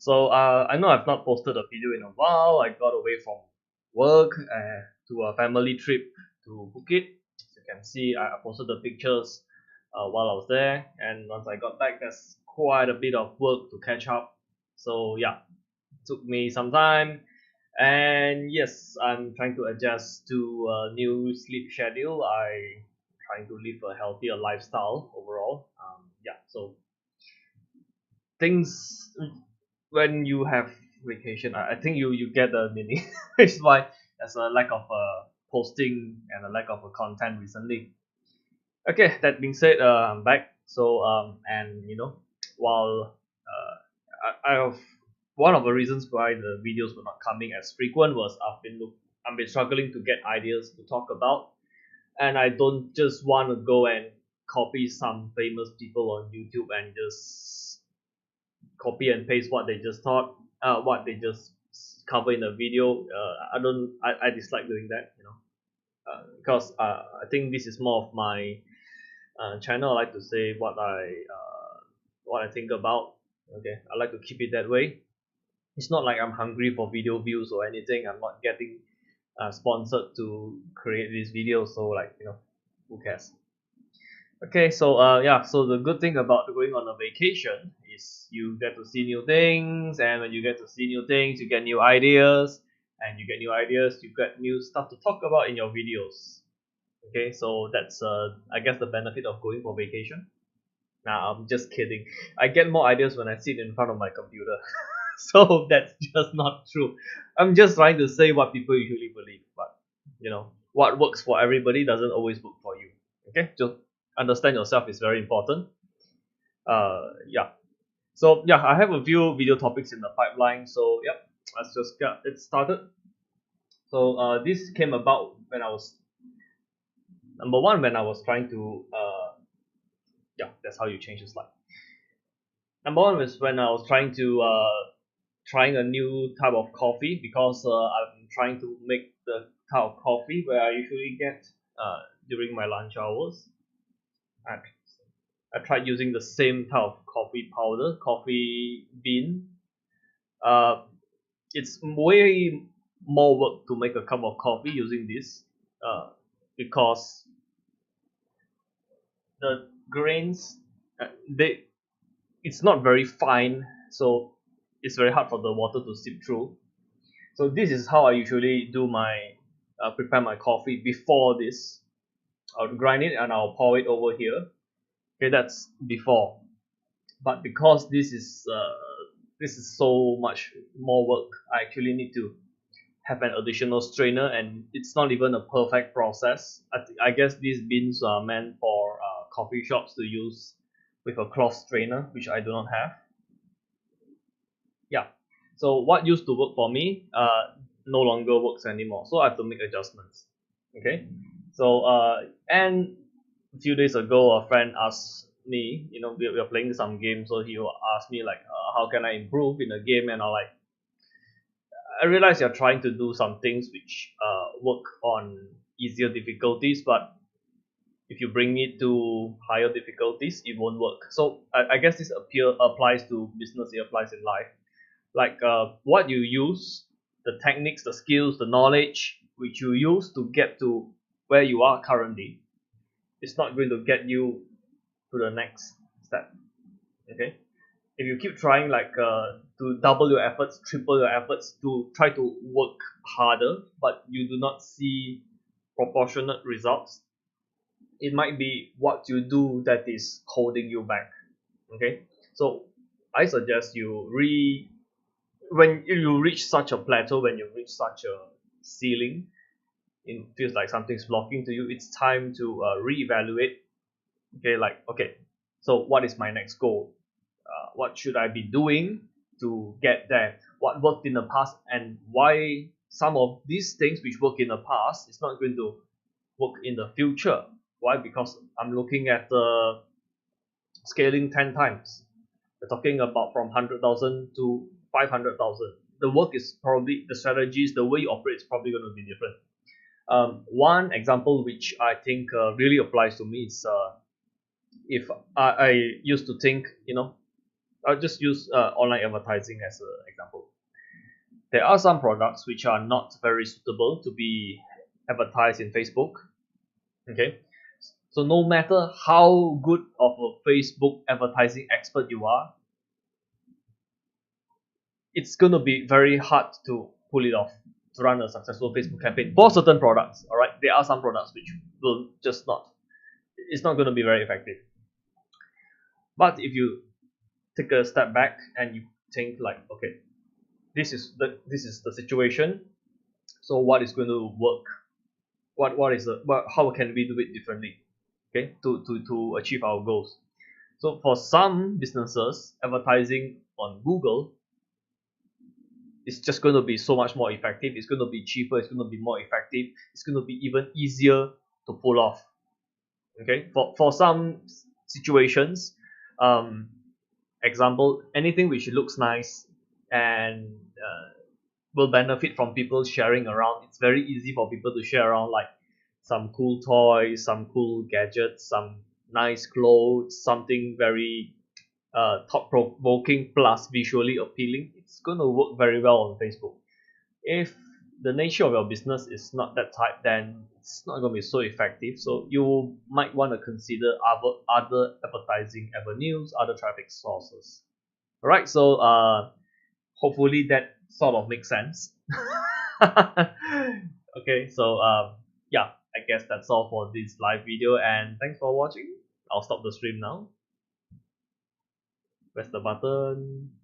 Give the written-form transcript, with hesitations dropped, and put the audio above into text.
So I know I've not posted a video in a while. I got away from work to a family trip to Phuket. As you can see, I posted the pictures while I was there, and once I got back, there's quite a bit of work to catch up. So yeah, it took me some time, and yes, I'm trying to adjust to a new sleep schedule. I trying to live a healthier lifestyle overall. Yeah, so things when you have vacation, I think you get the meaning. It's why there's a lack of posting and a lack of content recently. Okay, that being said, I'm back. So and while I have one of the reasons why the videos were not coming as frequent was I've been struggling to get ideas to talk about, and I don't just want to go and copy some famous people on YouTube and just copy and paste what they just taught, what they just cover in a video. I dislike doing that, because I think this is more of my channel. I like to say what I think about. Okay, I like to keep it that way. It's not like I'm hungry for video views or anything. I'm not getting sponsored to create this video, so like who cares? Okay, so yeah, so the good thing about going on a vacation is you get to see new things, and when you get to see new things, you get new ideas, and you get new ideas, you get new stuff to talk about in your videos. Okay, so that's I guess the benefit of going for vacation. Nah, I'm just kidding. I get more ideas when I sit in front of my computer. So that's just not true. I'm just trying to say what people usually believe, but what works for everybody doesn't always work for you. Okay, just understand yourself is very important. Yeah. So yeah, I have a few video topics in the pipeline. So yep, let's just get it started. So this came about when I was number one when I was trying to yeah, that's how you change the slide. Number one was when I was trying to trying a new type of coffee, because I'm trying to make the type of coffee where I usually get during my lunch hours. I, I tried using the same type of coffee powder, coffee bean. Uh, it's way more work to make a cup of coffee using this, because the grains they it's not very fine, so it's very hard for the water to seep through. So this is how I usually do my prepare my coffee before this. I'll grind it and I'll pour it over here. Okay, that's before. But because this is so much more work, I actually need to have an additional strainer, and it's not even a perfect process. I guess these beans are meant for coffee shops to use with a cloth strainer, which I do not have. Yeah. So what used to work for me no longer works anymore. So I have to make adjustments. Okay. So and a few days ago, a friend asked me, we are playing some game, so he asked me like, how can I improve in a game, and I realize you're trying to do some things which work on easier difficulties, but if you bring it to higher difficulties, it won't work. So I guess this applies to business, it applies in life. Like what you use, the techniques, the skills, the knowledge which you use to get to where you are currently, it's not going to get you to the next step. Okay, if you keep trying like to double your efforts, triple your efforts to try to work harder, but you do not see proportionate results, it might be what you do that is holding you back. Okay, so I suggest you when you reach such a plateau, when you reach such a ceiling, it feels like something's blocking to you, it's time to reevaluate. Okay, like, okay, so what is my next goal? What should I be doing to get there? What worked in the past, and why some of these things which work in the past is not going to work in the future? Why? Because I'm looking at the scaling 10 times. We're talking about from 100,000 to 500,000. The work is probably, the strategies, the way you operate is probably going to be different. One example which I think really applies to me is if I used to think, I'll just use online advertising as an example. There are some products which are not very suitable to be advertised in Facebook. Okay, so no matter how good of a Facebook advertising expert you are, it's gonna be very hard to pull it off, to run a successful Facebook campaign for certain products. All right, there are some products which will just not, it's not gonna be very effective. But if you take a step back and you think like, okay, this is the situation. So what is going to work? How can we do it differently? Okay, to achieve our goals. So for some businesses, advertising on Google is just going to be so much more effective. It's going to be cheaper. It's going to be more effective. It's going to be even easier to pull off. Okay, for some situations, um, example, anything which looks nice and will benefit from people sharing around. It's very easy for people to share around, like some cool toys, some cool gadgets, some nice clothes, something very thought provoking plus visually appealing. It's going to work very well on Facebook. If the nature of your business is not that type, then it's not going to be so effective. So you might want to consider other advertising avenues, other traffic sources. All right, so hopefully that sort of makes sense. Okay, so yeah, I guess that's all for this live video, and thanks for watching. I'll stop the stream now. Press the button.